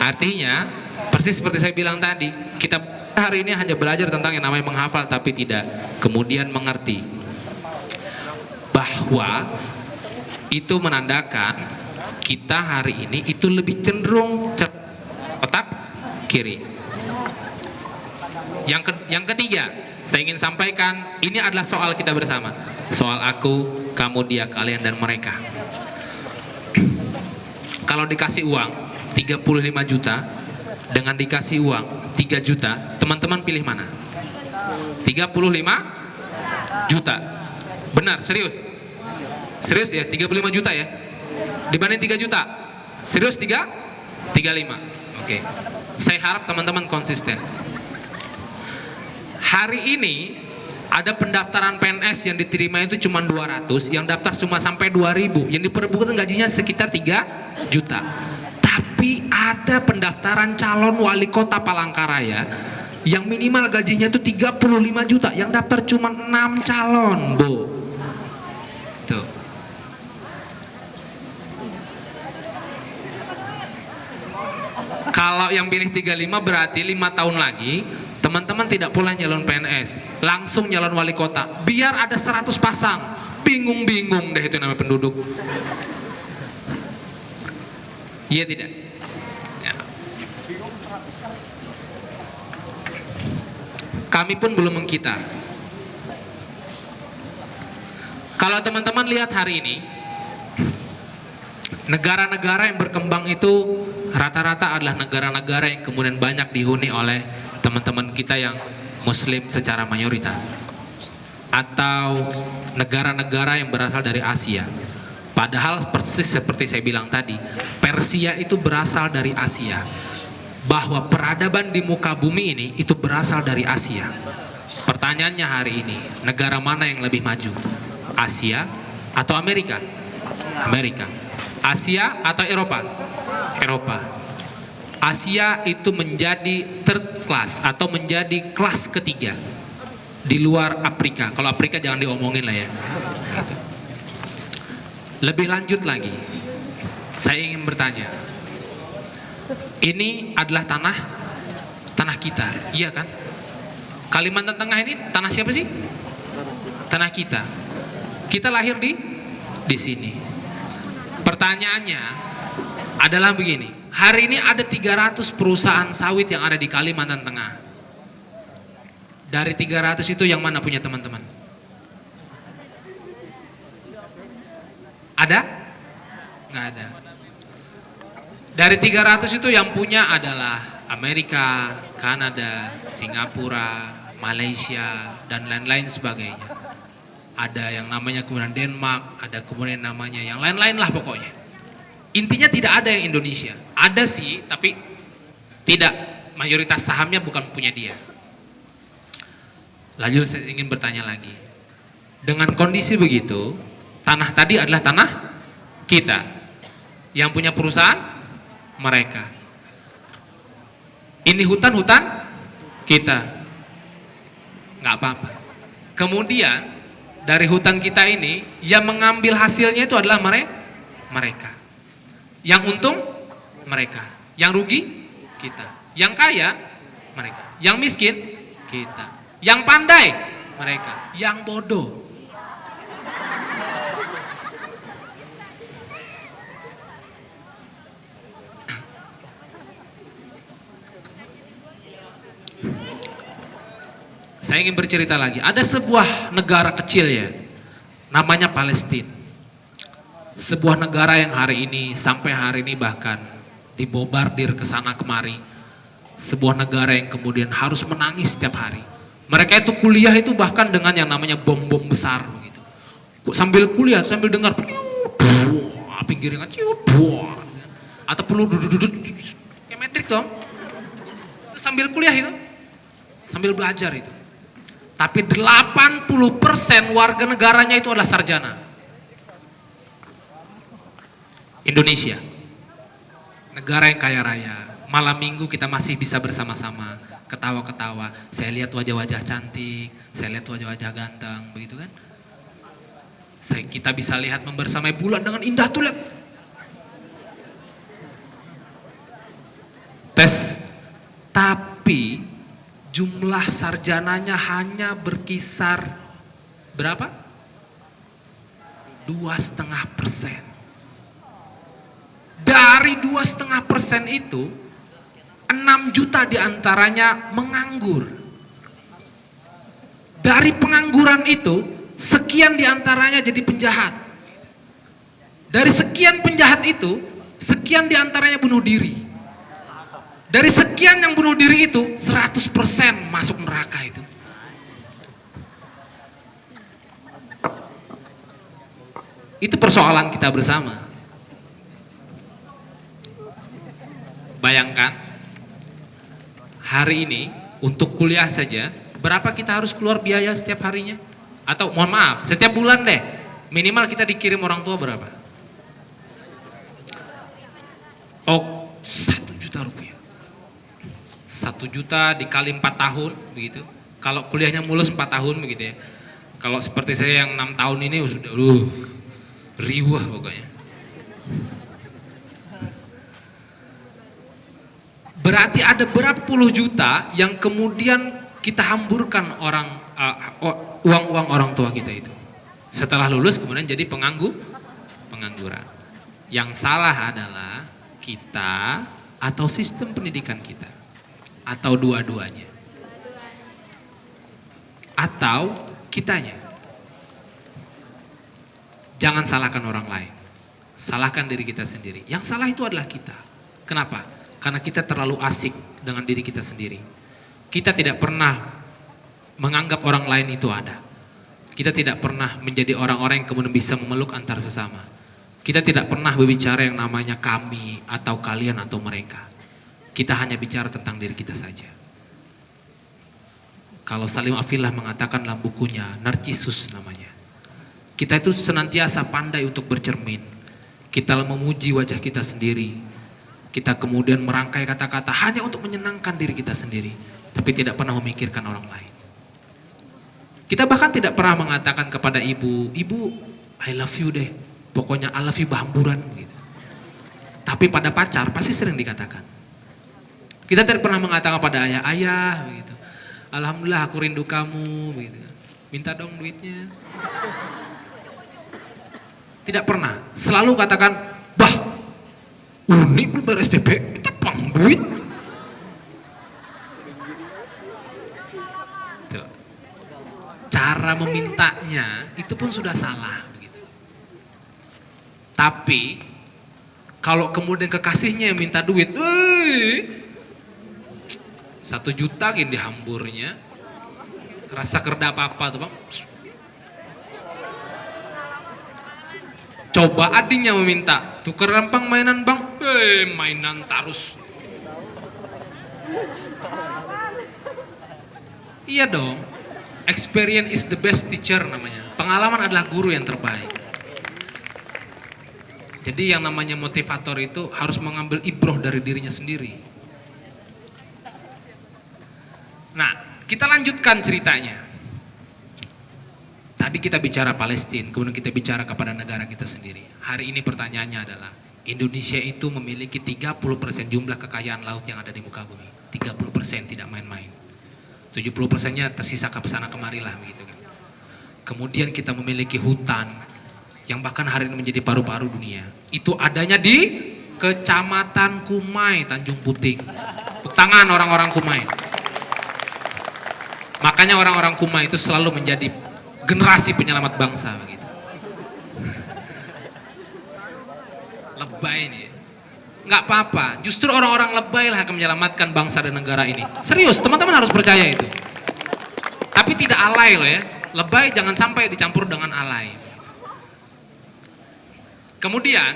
Artinya persis seperti saya bilang tadi, kita hari ini hanya belajar tentang yang namanya menghafal tapi tidak kemudian mengerti bahwa itu menandakan kita hari ini itu lebih cenderung otak kiri. Yang ketiga, saya ingin sampaikan, ini adalah soal kita bersama. Soal aku, kamu, dia, kalian, dan mereka. Kalau dikasih uang 35 juta dengan dikasih uang 3 juta, teman-teman pilih mana? 35 juta. Benar, serius? Serius ya, 35 juta ya? Dibanding 3 juta? Serius 35? Oke. Saya harap teman-teman konsisten. Hari ini ada pendaftaran PNS yang diterima itu cuma 200, yang daftar cuma sampai 2000, yang diperebutkan gajinya sekitar 3 juta. Tapi ada pendaftaran calon wali kota Palangkaraya yang minimal gajinya itu 35 juta, yang daftar cuma 6 calon, Bu. Tuh. Kalau yang pilih 35 berarti 5 tahun lagi teman-teman tidak pula nyalon PNS, langsung nyalon wali kota. Biar ada 100 pasang, bingung-bingung deh itu namanya penduduk. Iya tidak? Ya. Kami pun belum mengkita. Kalau teman-teman lihat hari ini, negara-negara yang berkembang itu rata-rata adalah negara-negara yang kemudian banyak dihuni oleh teman-teman kita yang Muslim secara mayoritas, atau negara-negara yang berasal dari Asia. Padahal persis seperti saya bilang tadi, Persia itu berasal dari Asia. Bahwa peradaban di muka bumi ini itu berasal dari Asia. Pertanyaannya hari ini, negara mana yang lebih maju? Asia atau Amerika? Amerika. Asia atau Eropa? Eropa. Asia itu menjadi third class atau menjadi kelas ketiga di luar Afrika. Kalau Afrika jangan diomongin lah ya. Lebih lanjut lagi, saya ingin bertanya, ini adalah tanah kita, iya kan? Kalimantan Tengah ini tanah siapa sih? Tanah kita. Kita lahir di sini. Pertanyaannya adalah begini. Hari ini ada 300 perusahaan sawit yang ada di Kalimantan Tengah. Dari 300 itu yang mana punya teman-teman? Ada? Nggak ada. Dari 300 itu yang punya adalah Amerika, Kanada, Singapura, Malaysia, dan lain-lain sebagainya. Ada yang namanya kemudian Denmark, ada kemudian namanya yang lain-lain lah pokoknya. Intinya tidak ada yang Indonesia. Ada sih, tapi tidak, mayoritas sahamnya bukan punya dia. Lanjut, saya ingin bertanya lagi. Dengan kondisi begitu, tanah tadi adalah tanah kita. Yang punya perusahaan mereka. Ini hutan-hutan kita. Nggak apa-apa. Kemudian dari hutan kita ini yang mengambil hasilnya itu adalah mereka. Yang untung mereka, yang rugi kita, yang kaya mereka, yang miskin kita, yang pandai mereka, yang bodoh. Saya ingin bercerita lagi. Ada sebuah negara kecil ya, namanya Palestina. Sebuah negara yang hari ini, sampai hari ini bahkan dibombardir ke sana kemari. Sebuah negara yang kemudian harus menangis setiap hari. Mereka itu kuliah itu bahkan dengan yang namanya bom-bom besar gitu. Sambil kuliah, sambil dengar pinggiran atau perlu duduk kayak metrik dong. Sambil kuliah itu, sambil belajar itu. Tapi 80% warga negaranya itu adalah sarjana. Indonesia, negara yang kaya raya, malam minggu kita masih bisa bersama-sama, ketawa-ketawa. Saya lihat wajah-wajah cantik, saya lihat wajah-wajah ganteng, begitu kan? Kita bisa lihat membersamai bulan dengan indah tuh, lihat. Tes. Tapi jumlah sarjananya hanya berkisar berapa? 2,5%. Dari 2,5% itu 6 juta diantaranya menganggur. Dari pengangguran itu sekian diantaranya jadi penjahat. Dari sekian penjahat itu sekian diantaranya bunuh diri. Dari sekian yang bunuh diri itu 100% masuk neraka itu. Itu persoalan kita bersama. Bayangkan, hari ini untuk kuliah saja, berapa kita harus keluar biaya setiap harinya? Atau mohon maaf, setiap bulan deh, minimal kita dikirim orang tua berapa? Oh, 1 juta rupiah. 1 juta dikali 4 tahun, begitu. Kalau kuliahnya mulus 4 tahun, begitu ya. Kalau seperti saya yang 6 tahun ini, sudah riwah pokoknya. Berarti ada berapa puluh juta yang kemudian kita hamburkan uang-uang orang tua kita itu. Setelah lulus kemudian jadi pengangguran. Yang salah adalah kita atau sistem pendidikan kita. Atau dua-duanya. Atau kitanya. Jangan salahkan orang lain. Salahkan diri kita sendiri. Yang salah itu adalah kita. Kenapa? Karena kita terlalu asik dengan diri kita sendiri. Kita tidak pernah menganggap orang lain itu ada. Kita tidak pernah menjadi orang-orang yang kemudian bisa memeluk antar sesama. Kita tidak pernah berbicara yang namanya kami atau kalian atau mereka. Kita hanya bicara tentang diri kita saja. Kalau Salim Afillah mengatakan dalam bukunya, Narcissus namanya. Kita itu senantiasa pandai untuk bercermin. Kita memuji wajah kita sendiri. Kita kemudian merangkai kata-kata hanya untuk menyenangkan diri kita sendiri. Tapi tidak pernah memikirkan orang lain. Kita bahkan tidak pernah mengatakan kepada ibu, "Ibu, I love you deh. Pokoknya I love you bahamburan." Gitu. Tapi pada pacar pasti sering dikatakan. Kita tidak pernah mengatakan pada ayah, "Ayah," begitu. "Alhamdulillah aku rindu kamu," begitu. "Minta dong duitnya." Tidak pernah. Selalu katakan, "Bah, Uni belum bayar SPP, kita pang duit." Tuh. Cara memintanya itu pun sudah salah. Begitu. Tapi kalau kemudian kekasihnya yang minta duit, 1 juta gini dihamburnya, rasa kerda apa-apa tuh bang. Coba adiknya meminta, tuker rempang mainan bang, mainan tarus. Iya dong, experience is the best teacher namanya. Pengalaman adalah guru yang terbaik. Jadi yang namanya motivator itu harus mengambil ibroh dari dirinya sendiri. Nah, kita lanjutkan ceritanya. Tadi kita bicara Palestina, kemudian kita bicara kepada negara kita sendiri. Hari ini pertanyaannya adalah, Indonesia itu memiliki 30% jumlah kekayaan laut yang ada di muka bumi. 30% tidak main-main. 70%-nya tersisa ke sana kemari lah begitu kan. Kemudian kita memiliki hutan yang bahkan hari ini menjadi paru-paru dunia. Itu adanya di Kecamatan Kumai, Tanjung Puting. Tangan orang-orang Kumai. Makanya orang-orang Kumai itu selalu menjadi generasi penyelamat bangsa begitu. Lebay nih. Nggak apa-apa, justru orang-orang lebay lah akan menyelamatkan bangsa dan negara ini. Serius, teman-teman harus percaya itu. Tapi tidak alay loh ya. Lebay jangan sampai dicampur dengan alay. Kemudian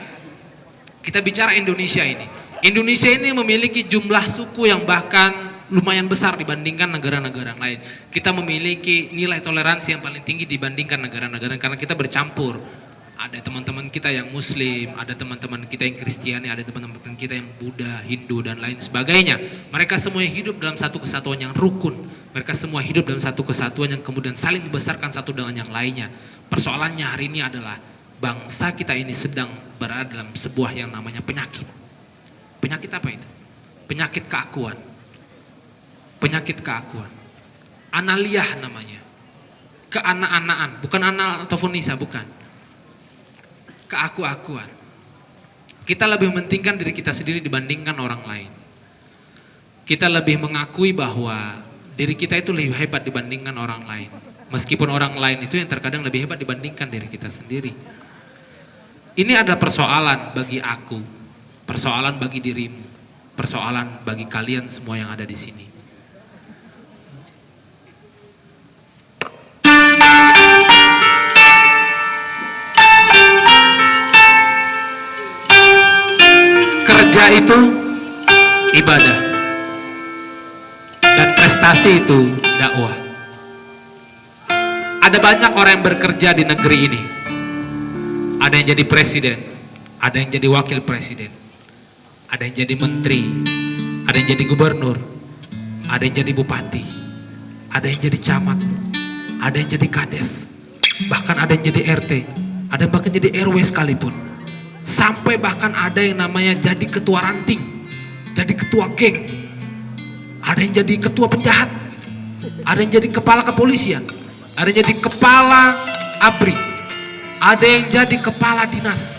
kita bicara Indonesia ini. Indonesia ini memiliki jumlah suku yang bahkan lumayan besar dibandingkan negara-negara lain. Kita memiliki nilai toleransi yang paling tinggi dibandingkan negara-negara karena kita bercampur. Ada teman-teman kita yang Muslim, ada teman-teman kita yang Kristiani, ada teman-teman kita yang Buddha, Hindu dan lain sebagainya. Mereka semua hidup dalam satu kesatuan yang rukun. Mereka semua hidup dalam satu kesatuan yang kemudian saling membesarkan satu dengan yang lainnya. Persoalannya hari ini adalah bangsa kita ini sedang berada dalam sebuah yang namanya penyakit. Penyakit apa itu? penyakit keakuan. Penyakit keakuan. Analiyah namanya. Keanak-anakan, bukan anak ataupun nisa, bukan. Keaku-akuan. Kita lebih mementingkan diri kita sendiri dibandingkan orang lain. Kita lebih mengakui bahwa diri kita itu lebih hebat dibandingkan orang lain. Meskipun orang lain itu yang terkadang lebih hebat dibandingkan diri kita sendiri. Ini adalah persoalan bagi aku, persoalan bagi dirimu, persoalan bagi kalian semua yang ada di sini. Kerja itu ibadah dan prestasi itu dakwah. Ada banyak orang yang bekerja di negeri ini. Ada yang jadi presiden, ada yang jadi wakil presiden, ada yang jadi menteri, ada yang jadi gubernur, ada yang jadi bupati, ada yang jadi camat, ada yang jadi kades, bahkan ada yang jadi RT, ada yang bahkan jadi RW sekalipun. Sampai bahkan ada yang namanya jadi ketua ranting, jadi ketua geng, ada yang jadi ketua penjahat, ada yang jadi kepala kepolisian, ada yang jadi kepala ABRI, ada yang jadi kepala dinas,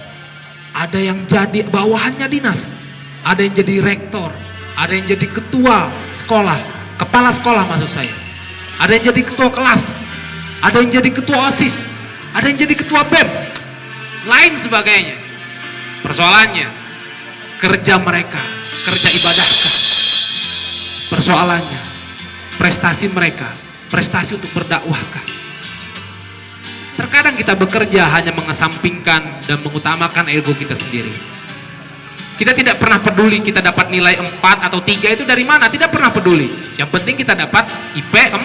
ada yang jadi bawahannya dinas, ada yang jadi rektor, ada yang jadi ketua sekolah, kepala sekolah maksud saya, ada yang jadi ketua kelas, ada yang jadi ketua OSIS, ada yang jadi ketua BEM, lain sebagainya. Persoalannya kerja mereka, kerja ibadahkah? Persoalannya prestasi mereka, prestasi untuk berdakwahkah? Terkadang kita bekerja hanya mengesampingkan dan mengutamakan ego kita sendiri. Kita tidak pernah peduli kita dapat nilai 4 atau 3 itu dari mana, tidak pernah peduli. Yang penting kita dapat IP 4.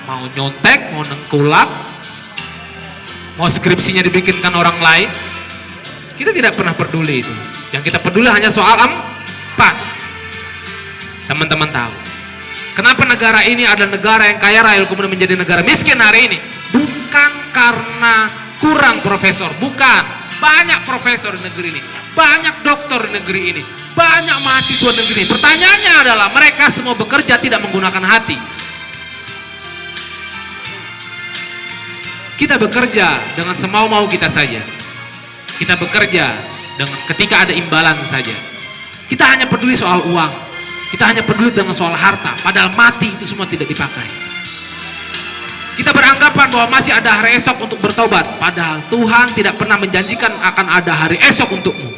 Mau nyontek, mau nengkulak, mau skripsinya dibikinkan orang lain, kita tidak pernah peduli itu. Yang kita peduli hanya soal 4. Teman-teman tahu kenapa negara ini adalah negara yang kaya raya kemudian menjadi negara miskin hari ini? Bukan karena kurang profesor, bukan. Banyak profesor di negeri ini, banyak dokter di negeri ini, banyak mahasiswa negeri ini. Pertanyaannya adalah mereka semua bekerja tidak menggunakan hati. Kita bekerja dengan semau-mau kita saja. Kita bekerja dengan ketika ada imbalan saja. Kita hanya peduli soal uang. Kita hanya peduli dengan soal harta. Padahal mati itu semua tidak dipakai. Kita beranggapan bahwa masih ada hari esok untuk bertobat. Padahal Tuhan tidak pernah menjanjikan akan ada hari esok untukmu.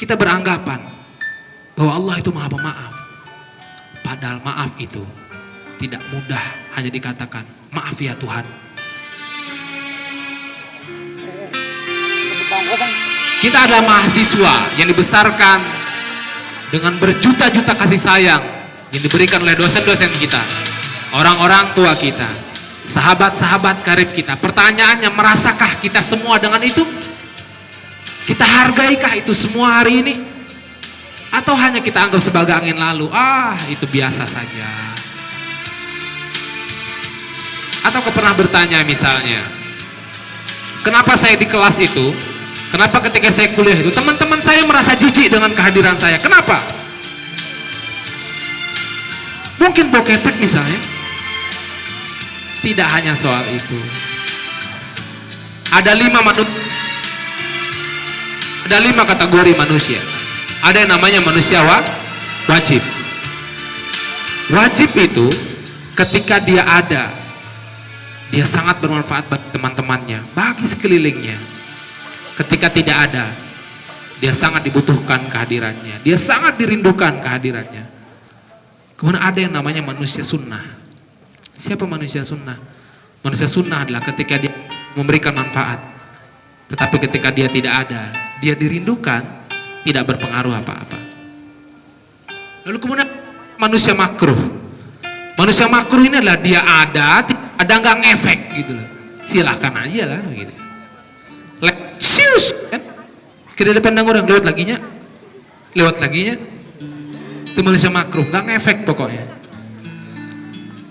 Kita beranggapan bahwa Allah itu maha pemaaf. Padahal maaf itu tidak mudah hanya dikatakan maaf ya Tuhan. Kita adalah mahasiswa yang dibesarkan dengan berjuta-juta kasih sayang yang diberikan oleh dosen-dosen kita, orang-orang tua kita, sahabat-sahabat karib kita. Pertanyaannya, merasakah kita semua dengan itu? Kita hargaikah itu semua hari ini? Atau hanya kita anggap sebagai angin lalu? Itu biasa saja. Atau kau pernah bertanya misalnya, kenapa saya di kelas itu? Kenapa ketika saya kuliah itu teman-teman saya merasa jijik dengan kehadiran saya? Kenapa? Mungkin boketek misalnya. Tidak hanya soal itu. Ada 5 kategori manusia. Ada yang namanya manusia wajib. Wajib itu ketika dia ada, dia sangat bermanfaat bagi teman-temannya, bagi sekelilingnya. Ketika tidak ada, dia sangat dibutuhkan kehadirannya, dia sangat dirindukan kehadirannya. Kemudian ada yang namanya manusia sunnah. Siapa manusia sunnah? Manusia sunnah adalah ketika dia memberikan manfaat, tetapi ketika dia tidak ada, dia dirindukan, tidak berpengaruh apa-apa. Lalu kemudian manusia makruh. Manusia makruh ini adalah dia ada nggak ngefek gitu loh. Silahkan aja lah gitu. Sius kan? Kita pandang orang lewat laginya, itu manusia makruh, nggak ngefek pokoknya.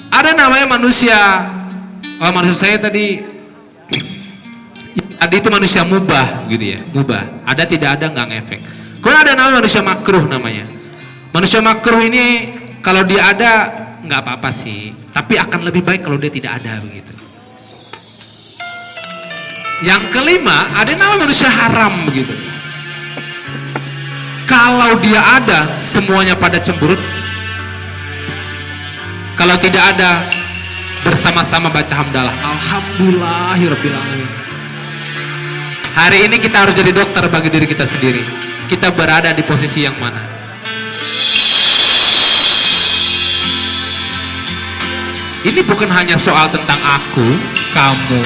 Ada namanya manusia, maksud saya tadi Tadi itu manusia mubah gitu ya, mubah. Ada tidak ada nggak ngefek. Kemudian ada nama manusia makruh namanya. Manusia makruh ini kalau dia ada nggak apa-apa sih, tapi akan lebih baik kalau dia tidak ada begitu. Yang kelima ada nama manusia haram begitu. Kalau dia ada semuanya pada cemberut. Kalau tidak ada bersama-sama baca hamdalah. Alhamdulillahirabbil alamin. Hari ini kita harus jadi dokter bagi diri kita sendiri. Kita berada di posisi yang mana? Ini bukan hanya soal tentang aku, kamu,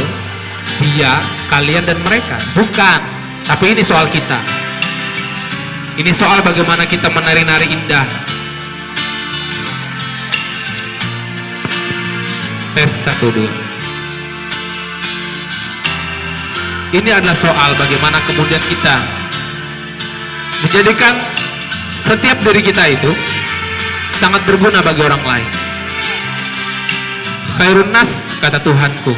dia, kalian dan mereka. Bukan. Tapi ini soal kita. Ini soal bagaimana kita menari-nari indah. Tes 1, 2. Ini adalah soal bagaimana kemudian kita menjadikan setiap diri kita itu sangat berguna bagi orang lain. Khairun nas, kata Tuhanku,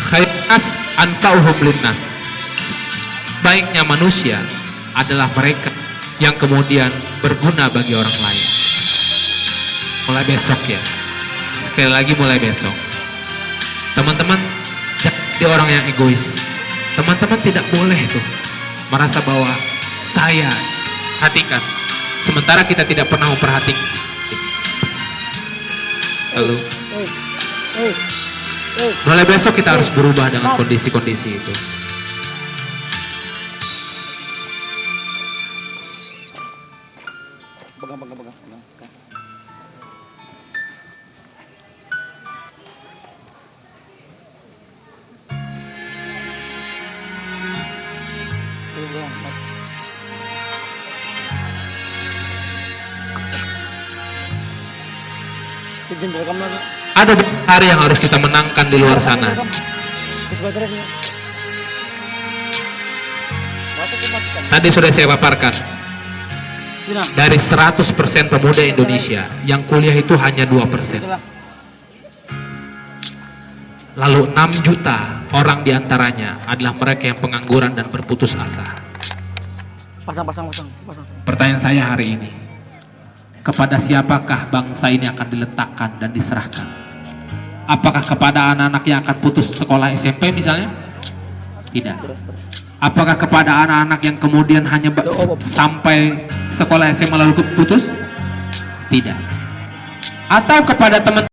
khairun nas anfa'uhum linnas. Baiknya manusia adalah mereka yang kemudian berguna bagi orang lain. Mulai besok ya, sekali lagi mulai besok, teman-teman jadi orang yang egois. Teman-teman tidak boleh tuh merasa bahwa saya perhatikan, sementara kita tidak pernah memperhatikan. Lalu mulai besok kita harus berubah dengan kondisi-kondisi itu. Pegang. Ada hari yang harus kita menangkan di luar sana. Tadi sudah saya paparkan, dari 100% pemuda Indonesia yang kuliah itu hanya 2%. Lalu 6 juta orang diantaranya adalah mereka yang pengangguran dan berputus asa. Pasang. Pertanyaan saya hari ini, kepada siapakah bangsa ini akan diletakkan dan diserahkan? Apakah kepada anak-anak yang akan putus sekolah SMP misalnya? Tidak. Apakah kepada anak-anak yang kemudian hanya sampai sekolah SMA lalu putus? Tidak. Atau kepada teman